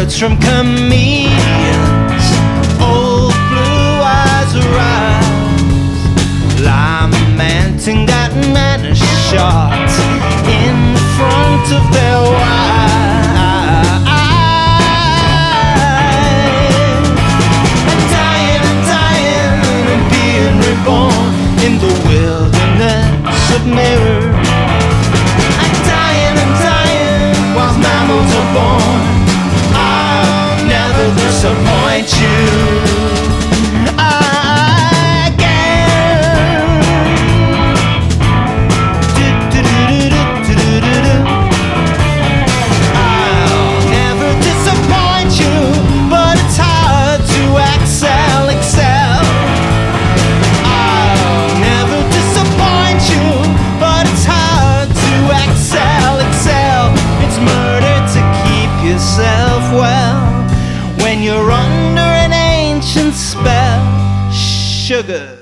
words from comedians, old blue eyes arise, lamenting that men are shot in front of their wives, and dying and being reborn in the wilderness of mirrors. Whilst mammals are born, I'll never disappoint you again. I'll never disappoint you, but it's hard to excel. I'll never disappoint you, but it's hard to excel. It's murder to keep yourself well when you're under an ancient spell. Sugar.